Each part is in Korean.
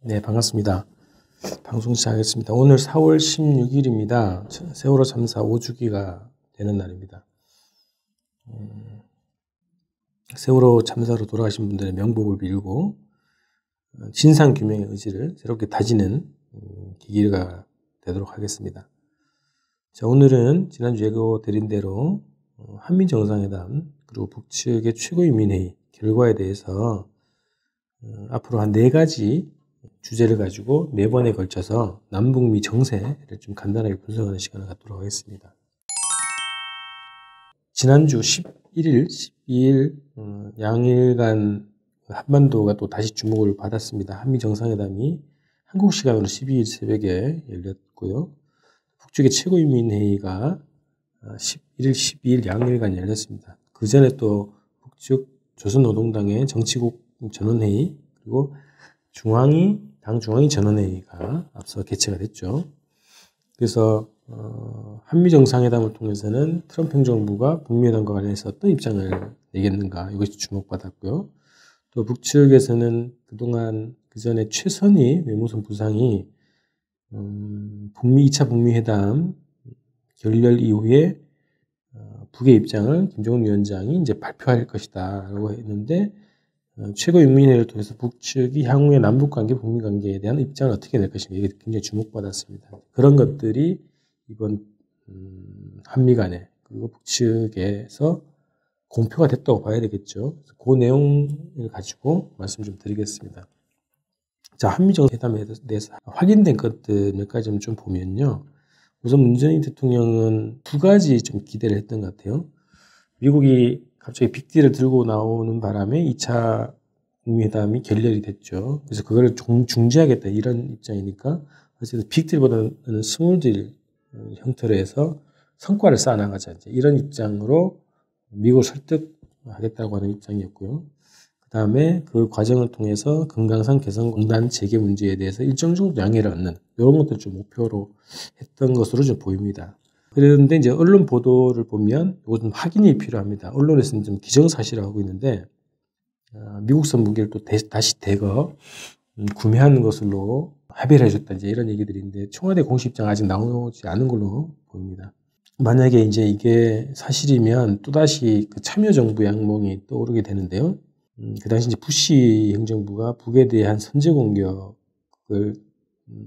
네, 반갑습니다. 방송 시작하겠습니다. 오늘 4월 16일입니다. 세월호 참사 5주기가 되는 날입니다. 세월호 참사로 돌아가신 분들의 명복을 빌고 진상규명의 의지를 새롭게 다지는 계기가 되도록 하겠습니다. 자, 오늘은 지난주 예고드린 대로 한미정상회담 그리고 북측의 최고인민회의 결과에 대해서 앞으로 한 4가지 주제를 가지고 4번에 걸쳐서 남북미 정세를 좀 간단하게 분석하는 시간을 갖도록 하겠습니다. 지난주 11일, 12일 양일간 한반도가 또 다시 주목을 받았습니다. 한미정상회담이 한국 시간으로 12일 새벽에 열렸고요. 북측의 최고인민회의가 11일, 12일 양일간 열렸습니다. 그 전에 또 북측 조선노동당의 정치국 전원회의 그리고 당 중앙위 전원회의가 앞서 개최가 됐죠. 그래서 한미정상회담을 통해서는 트럼프 행정부가 북미회담과 관련해서 어떤 입장을 내겠는가 이것이 주목받았고요. 또 북측에서는 그동안 그 전에 최선희 외무성 부상이 북미 2차 북미회담 결렬 이후에 북의 입장을 김정은 위원장이 이제 발표할 것이다 라고 했는데 최고인민회의를 통해서 북측이 향후의 남북관계, 북미관계에 대한 입장을 어떻게 낼 것인가 이게 굉장히 주목받았습니다. 그런 것들이 이번 한미 간에 그리고 북측에서 공표가 됐다고 봐야 되겠죠. 그 내용을 가지고 말씀 좀 드리겠습니다. 자, 한미정상회담에 대해서 확인된 것들 몇 가지 좀 보면요. 우선 문재인 대통령은 2가지 좀 기대를 했던 것 같아요. 미국이 갑자기 빅딜을 들고 나오는 바람에 2차 북미회담이 결렬이 됐죠. 그래서 그걸 중지하겠다 이런 입장이니까 어쨌든 빅딜보다는 스몰딜 형태로 해서 성과를 쌓아나가자 이런 입장으로 미국을 설득하겠다고 하는 입장이었고요. 그 다음에 그 과정을 통해서 금강산 개성공단 재개 문제에 대해서 일정 정도 양해를 얻는 이런 것들 좀 목표로 했던 것으로 좀 보입니다. 그런데 이제 언론 보도를 보면 이것은 확인이 필요합니다. 언론에서는 좀 기정사실을 하고 있는데 미국산 무기를 또 다시 대거 구매하는 것으로 합의를 해줬다 이제 이런 얘기들인데 청와대 공식 입장 아직 나오지 않은 걸로 보입니다. 만약에 이제 이게 사실이면 또다시 그 참여정부 양몽이 떠오르게 되는데요. 그 당시 이제 부시 행정부가 북에 대한 선제 공격을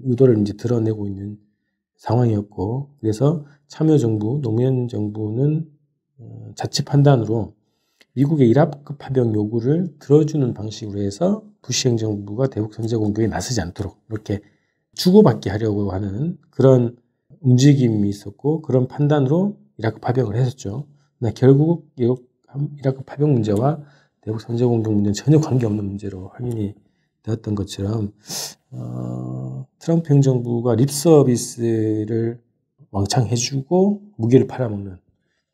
의도를 이제 드러내고 있는 상황이었고 그래서 참여정부, 노무현 정부는 자체 판단으로 미국의 일합급 파병 요구를 들어주는 방식으로 해서 부시 행정부가 대북 선제 공격에 나서지 않도록 이렇게 주고받게 하려고 하는 그런 움직임이 있었고 그런 판단으로 일합급 파병을 했었죠. 그러나 결국 일합급 파병 문제와 대북 선제 공격 문제는 전혀 관계없는 문제로 확인이 되었던 것처럼 트럼프 행정부가 립서비스를 왕창 해주고 무기를 팔아먹는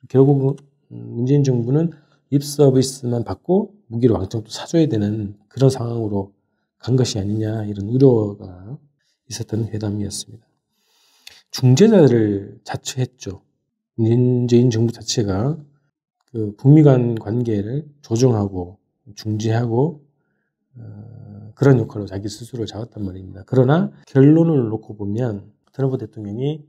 결국 문재인 정부는 립서비스만 받고 무기를 왕창 또 사줘야 되는 그런 상황으로 간 것이 아니냐 이런 우려가 있었던 회담이었습니다. 중재자를 자처했죠. 문재인 정부 자체가 그 북미 간 관계를 조정하고 중재하고 그런 역할로 자기 스스로를 잡았단 말입니다. 그러나 결론을 놓고 보면 트럼프 대통령이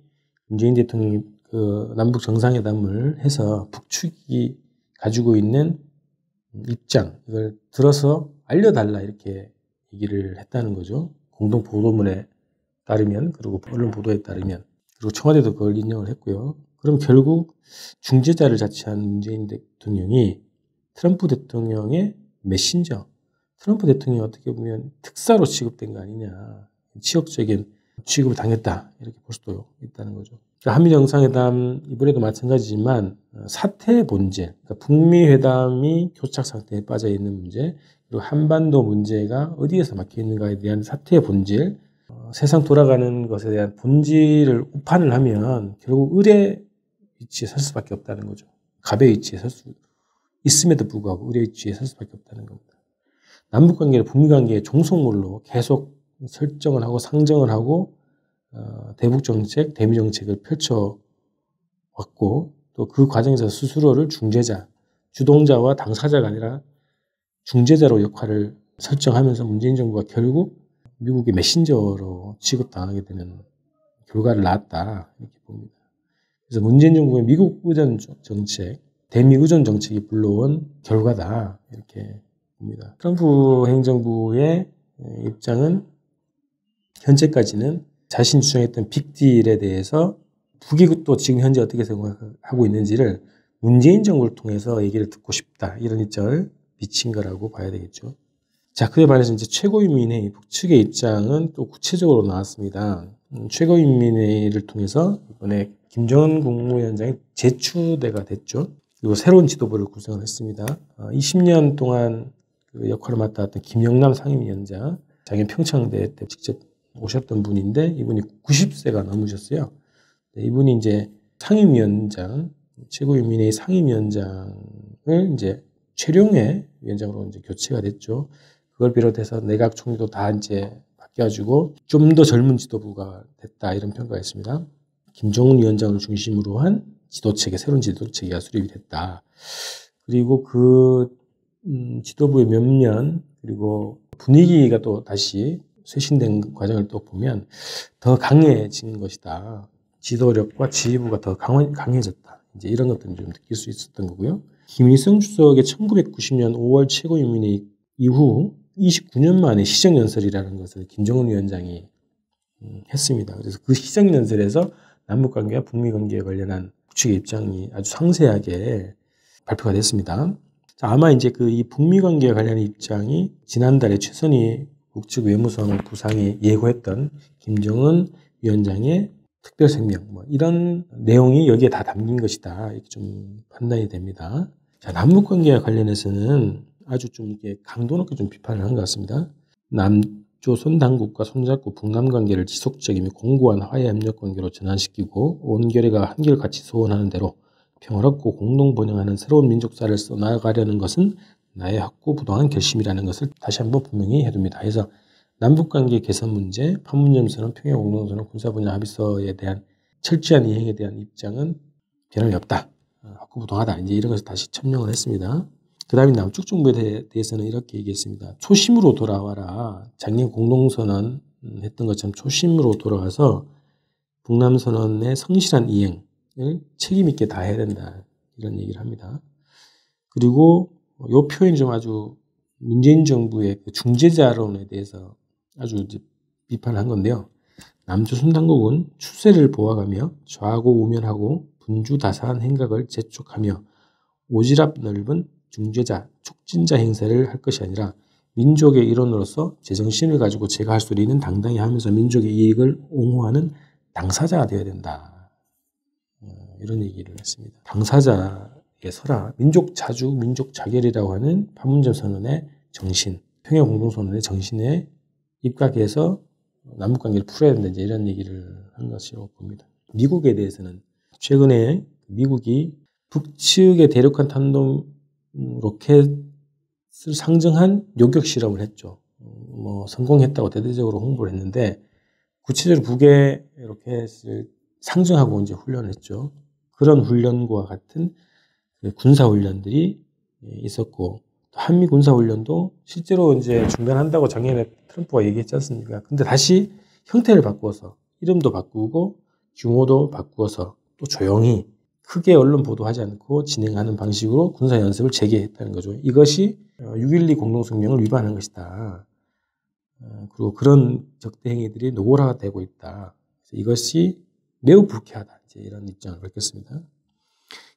문재인 대통령이 그 남북 정상회담을 해서 북측이 가지고 있는 입장 이걸 들어서 알려달라 이렇게 얘기를 했다는 거죠. 공동 보도문에 따르면 그리고 언론 보도에 따르면 그리고 청와대도 그걸 인정을 했고요. 그럼 결국 중재자를 자처한 문재인 대통령이 트럼프 대통령의 메신저 트럼프 대통령이 어떻게 보면 특사로 취급된 거 아니냐 치욕적인 취급을 당했다 이렇게 볼 수도 있다는 거죠. 한미정상회담 이번에도 마찬가지지만 사태의 본질 그러니까 북미 회담이 교착 상태에 빠져 있는 문제 그리고 한반도 문제가 어디에서 막혀 있는가에 대한 사태의 본질 세상 돌아가는 것에 대한 본질을 우판을 하면 결국 을의 위치에 설 수밖에 없다는 거죠. 갑의 위치에 설 수 있음에도 불구하고 을의 위치에 설 수밖에 없다는 겁니다. 남북관계를 북미관계의 종속물로 계속 설정을 하고 상정을 하고 대북정책, 대미정책을 펼쳐왔고 또 그 과정에서 스스로를 중재자, 주동자와 당사자가 아니라 중재자로 역할을 설정하면서 문재인 정부가 결국 미국의 메신저로 취급당하게 되는 결과를 낳았다 이렇게 봅니다. 그래서 문재인 정부의 미국 의존 정책, 대미 의존 정책이 불러온 결과다 이렇게 봅니다. 트럼프 행정부의 입장은 현재까지는 자신이 주장했던 빅딜에 대해서 북이 또 지금 현재 어떻게 생각하고 있는지를 문재인 정부를 통해서 얘기를 듣고 싶다 이런 입장을 비친 거라고 봐야 되겠죠. 자, 그에 반해서 이제 최고인민회의 북측의 입장은 또 구체적으로 나왔습니다. 최고인민회의를 통해서 이번에 김정은 국무위원장이 재추대가 됐죠. 그리고 새로운 지도부를 구성을 했습니다. 20년 동안 그 역할을 맡았던 김영남 상임위원장, 작년 평창대회 때 직접 오셨던 분인데 이분이 90세가 넘으셨어요. 이분이 이제 상임위원장, 최고인민회의 상임위원장을 이제 최룡해 위원장으로 이제 교체가 됐죠. 그걸 비롯해서 내각 총리도 다 이제 바뀌어가지고 좀 더 젊은 지도부가 됐다 이런 평가가 있습니다. 김정은 위원장을 중심으로 한 지도체계, 새로운 지도체계가 수립이 됐다. 그리고 그 지도부의 면면 그리고 분위기가 또 다시 쇄신된 과정을 또 보면 더 강해진 것이다. 지도력과 지휘부가 더 강해졌다. 이제 이런 것들을 좀 느낄 수 있었던 거고요. 김일성 주석의 1990년 5월 최고인민회의 이후 29년 만에 시정연설이라는 것을 김정은 위원장이 했습니다. 그래서 그 시정연설에서 남북관계와 북미관계에 관련한 북측의 입장이 아주 상세하게 발표가 됐습니다. 자, 아마 이제 이 북미관계에 관련한 입장이 지난달에 최선희 북측 외무성 부상이 예고했던 김정은 위원장의 특별 생명, 이런 내용이 여기에 다 담긴 것이다. 이렇게 좀 판단이 됩니다. 자, 남북관계와 관련해서는 아주 좀 이렇게 강도 높게 좀 비판을 한 것 같습니다. 남조선 당국과 손잡고 북남 관계를 지속적이며 공고한 화해 협력 관계로 전환시키고 온결의가 한결같이 소원하는 대로 평화롭고 공동 번영하는 새로운 민족사를 써나가려는 것은 나의 확고부동한 결심이라는 것을 다시 한번 분명히 해둡니다. 그래서 남북관계 개선 문제, 판문점선언, 평양공동선언, 군사분야 합의서에 대한 철저한 이행에 대한 입장은 변함이 없다. 확고부동하다. 이제 이런 것을 다시 천명을 했습니다. 그 다음에 남쪽 정부에 대해서는 이렇게 얘기했습니다. 초심으로 돌아와라. 작년 공동선언 했던 것처럼 초심으로 돌아와서 북남선언의 성실한 이행을 책임있게 다 해야 된다. 이런 얘기를 합니다. 그리고 이 표현이 좀 아주 문재인 정부의 그 중재자론에 대해서 아주 이제 비판을 한 건데요. 남조선 당국은 추세를 보아가며 좌고 우면하고 분주다사한 행각을 재촉하며 오지랖 넓은 중재자, 촉진자 행세를 할 것이 아니라 민족의 일원으로서 제정신을 가지고 제가 할 소리는 당당히 하면서 민족의 이익을 옹호하는 당사자가 되어야 된다. 이런 얘기를 했습니다. 당사자에 서라. 민족 자주, 민족 자결이라고 하는 판문점 선언의 정신, 평양 공동선언의 정신에 입각해서 남북관계를 풀어야 된다. 이제 이런 얘기를 한 것이라고 봅니다. 미국에 대해서는 최근에 미국이 북측의 대륙간 탄도 로켓을 상정한 요격 실험을 했죠. 성공했다고 대대적으로 홍보를 했는데 구체적으로 북의 로켓을 상정하고 이제 훈련을 했죠. 그런 훈련과 같은 군사 훈련들이 있었고 한미 군사 훈련도 실제로 이제 중단한다고 작년에 트럼프가 얘기했지 않습니까? 근데 다시 형태를 바꾸어서 이름도 바꾸고 규모도 바꾸어서 또 조용히 크게 언론 보도하지 않고 진행하는 방식으로 군사 연습을 재개했다는 거죠. 이것이 6.12 공동성명을 위반한 것이다. 그리고 그런 적대 행위들이 노골화되고 있다. 이것이 매우 불쾌하다. 이제 이런 입장을 밝혔습니다.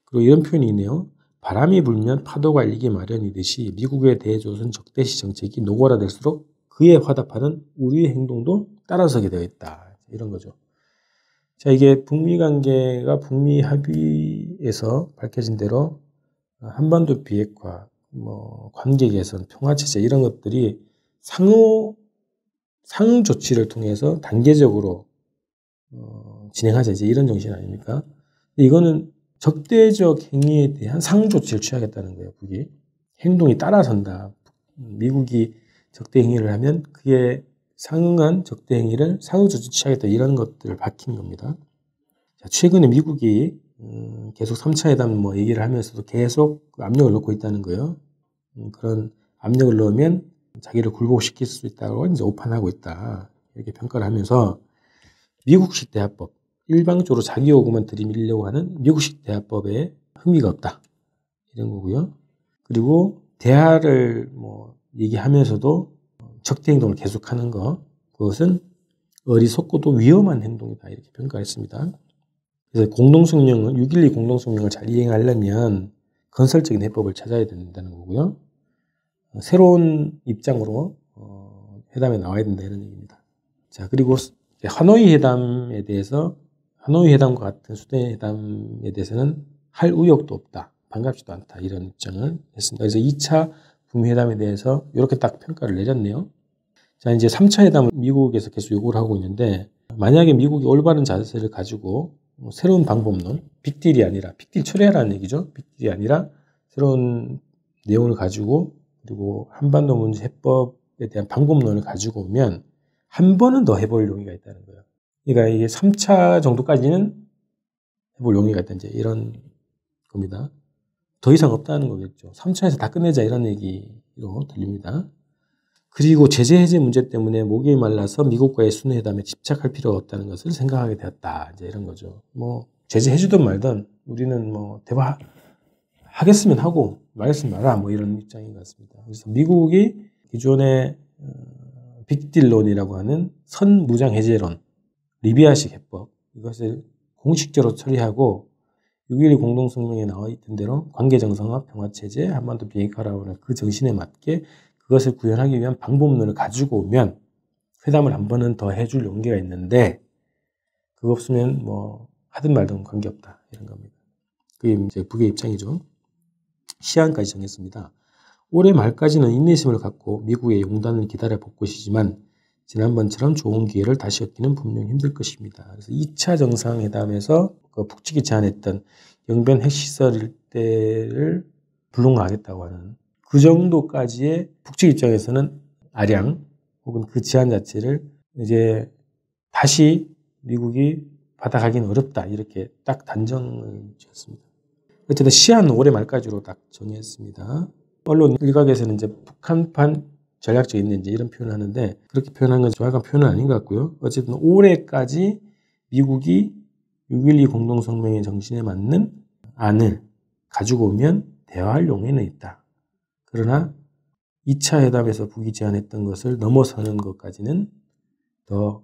그리고 이런 표현이 있네요. 바람이 불면 파도가 일기 마련이듯이 미국의 대조선 적대시 정책이 노골화될수록 그에 화답하는 우리의 행동도 따라서게 되어 있다. 이런 거죠. 자, 이게 북미 관계가 북미 합의에서 밝혀진 대로 한반도 비핵화, 관계 개선, 평화 체제 이런 것들이 상응 조치를 통해서 단계적으로 진행하자 이제 이런 정신 아닙니까? 근데 이거는 적대적 행위에 대한 상응 조치를 취하겠다는 거예요. 북이 행동이 따라선다. 미국이 적대 행위를 하면 그에 상응한 적대 행위를 상응 조치 취하겠다 이런 것들을 밝힌 겁니다. 자, 최근에 미국이 계속 3차 회담 얘기를 하면서도 계속 압력을 넣고 있다는 거예요. 그런 압력을 넣으면 자기를 굴복시킬 수 있다고 이제 오판하고 있다. 이렇게 평가를 하면서 미국식 대화법, 일방적으로 자기 요구만 들이밀려고 하는 미국식 대화법에 흥미가 없다. 이런 거고요. 그리고 대화를 얘기하면서도 적대 행동을 계속하는 것, 그것은 어리석고도 위험한 행동이다. 이렇게 평가했습니다. 그래서 6.12 공동성명을 잘 이행하려면 건설적인 해법을 찾아야 된다는 거고요. 새로운 입장으로 회담에 나와야 된다 이런 얘기입니다. 자, 그리고 하노이 회담에 대해서 하노이 회담과 같은 수대 회담에 대해서는 할 의욕도 없다. 반갑지도 않다. 이런 입장을 했습니다. 그래서 2차 북미 회담에 대해서 이렇게 딱 평가를 내렸네요. 자, 이제 3차 회담을 미국에서 계속 요구를 하고 있는데 만약에 미국이 올바른 자세를 가지고 새로운 방법론, 빅딜이 아니라 빅딜 철회하라는 얘기죠. 빅딜이 아니라 새로운 내용을 가지고 그리고 한반도 문제 해법에 대한 방법론을 가지고 오면 한 번은 더 해볼 용의가 있다는 거예요. 그러니까 이게 3차 정도까지는 해볼 용의가 있다. 이제 이런 겁니다. 더 이상 없다는 거겠죠. 3차에서 다 끝내자 이런 얘기로 들립니다. 그리고 제재 해제 문제 때문에 목이 말라서 미국과의 순회회담에 집착할 필요가 없다는 것을 생각하게 되었다. 이제 이런 거죠. 제재 해주든 말든 우리는 대화 하겠으면 하고 말했으면 말아. 이런 입장인 것 같습니다. 그래서 미국이 기존의 빅딜론이라고 하는 선무장 해제론, 리비아식 해법 이것을 공식적으로 처리하고 6.12 공동성명에 나와 있던 대로 관계 정상화, 평화체제, 한반도 비핵화라고 하는 그 정신에 맞게 그것을 구현하기 위한 방법론을 가지고 오면 회담을 한 번은 더 해줄 용기가 있는데 그거 없으면 하든 말든 관계없다 이런 겁니다. 그게 이제 북의 입장이죠. 시한까지 정했습니다. 올해 말까지는 인내심을 갖고 미국의 용단을 기다려 볼 것이지만 지난번처럼 좋은 기회를 다시 얻기는 분명 힘들 것입니다. 그래서 2차 정상회담에서 북측이 제안했던 영변 핵시설 일대를 불능화하겠다고 하는 그 정도까지의 북측 입장에서는 아량 혹은 그 제안 자체를 이제 다시 미국이 받아가기는 어렵다 이렇게 딱 단정을 지었습니다. 어쨌든 시한은 올해 말까지로 딱 정했습니다. 언론 일각에서는 이제 북한판 전략적 인내인지 이런 표현을 하는데 그렇게 표현한 건 정확한 표현은 아닌 것 같고요. 어쨌든 올해까지 미국이 6.12 공동성명의 정신에 맞는 안을 가지고 오면 대화할 용의는 있다. 그러나 2차 회담에서 북이 제안했던 것을 넘어서는 것까지는 더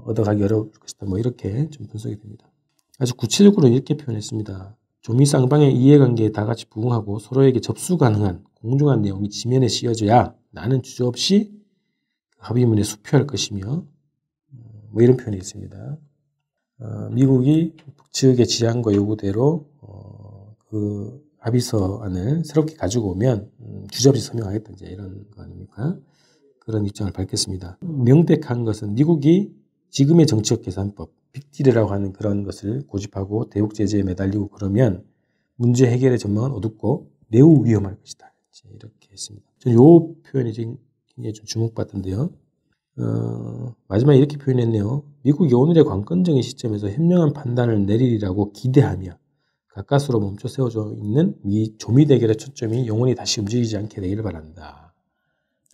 얻어가기 어려울 것이다. 이렇게 좀 분석이 됩니다. 아주 구체적으로 이렇게 표현했습니다. 조미 쌍방의 이해관계에 다 같이 부응하고 서로에게 접수 가능한 공정한 내용이 지면에 씌워져야 나는 주저없이 합의문에 수표할 것이며 이런 표현이 있습니다. 미국이 북측의 지향과 요구대로 그 합의서안을 새롭게 가지고 오면 주저없이 서명하겠다 이제 이런 거 아닙니까? 그런 입장을 밝혔습니다. 명백한 것은 미국이 지금의 정치적 계산법, 빅딜이라고 하는 그런 것을 고집하고 대북 제재에 매달리고 그러면 문제 해결의 전망은 어둡고 매우 위험할 것이다. 이렇게 했습니다. 저는 이 표현이 굉장히 좀 주목받던데요. 마지막에 이렇게 표현했네요. 미국이 오늘의 관건적인 시점에서 현명한 판단을 내리리라고 기대하며 가까스로 멈춰 세워져 있는 미 조미 대결의 초점이 영원히 다시 움직이지 않게 되기를 바란다.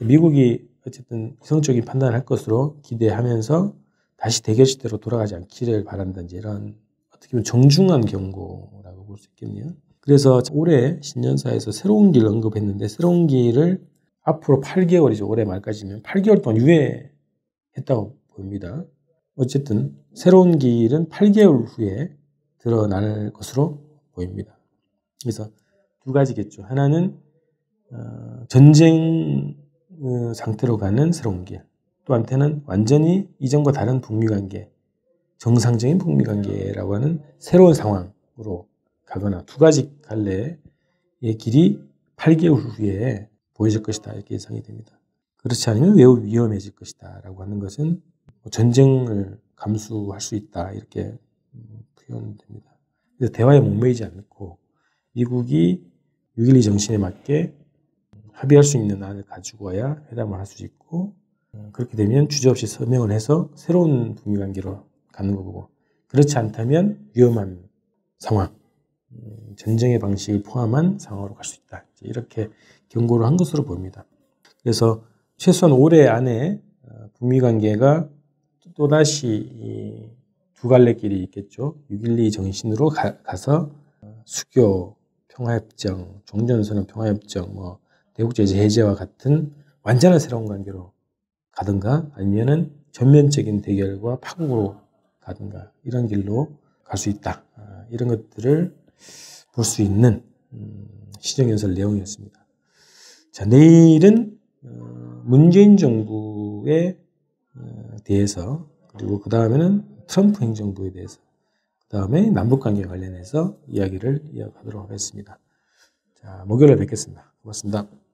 미국이 어쨌든 이성적인 판단을 할 것으로 기대하면서 다시 대결 시대로 돌아가지 않기를 바란다든지 이런 어떻게 보면 정중한 경고라고 볼 수 있겠네요. 그래서 올해 신년사에서 새로운 길을 언급했는데 새로운 길을 앞으로 8개월이죠. 올해 말까지면 8개월 동안 유예했다고 봅니다. 어쨌든 새로운 길은 8개월 후에 드러날 것으로 보입니다. 그래서 두 가지겠죠. 하나는 전쟁 상태로 가는 새로운 길. 또 한테는 완전히 이전과 다른 북미관계, 정상적인 북미관계라고 하는 새로운 상황으로 가거나 두 가지 갈래의 길이 8개월 후에 보여질 것이다. 이렇게 예상이 됩니다. 그렇지 않으면 매우 위험해질 것이다. 라고 하는 것은 전쟁을 감수할 수 있다. 이렇게 표현됩니다. 그래서 대화에 목매이지 않고 미국이 6.12 정신에 맞게 합의할 수 있는 안을 가지고 와야 회담을 할 수 있고 그렇게 되면 주저없이 서명을 해서 새로운 북미관계로 가는 거고 그렇지 않다면 위험한 상황, 전쟁의 방식을 포함한 상황으로 갈 수 있다. 이렇게 경고를 한 것으로 보입니다. 그래서 최소한 올해 안에 북미 관계가 또다시 이 두 갈래 길이 있겠죠. 6.12 정신으로 가서 수교, 평화협정, 종전선언 평화협정, 뭐 대국제재 해제와 같은 완전한 새로운 관계로 가든가 아니면은 전면적인 대결과 파국으로 가든가 이런 길로 갈 수 있다. 이런 것들을 볼 수 있는 시정연설 내용이었습니다. 자, 내일은 문재인 정부에 대해서 그리고 그 다음에는 트럼프 행정부에 대해서 그 다음에 남북관계 관련해서 이야기를 이어가도록 하겠습니다. 자, 목요일에 뵙겠습니다. 고맙습니다.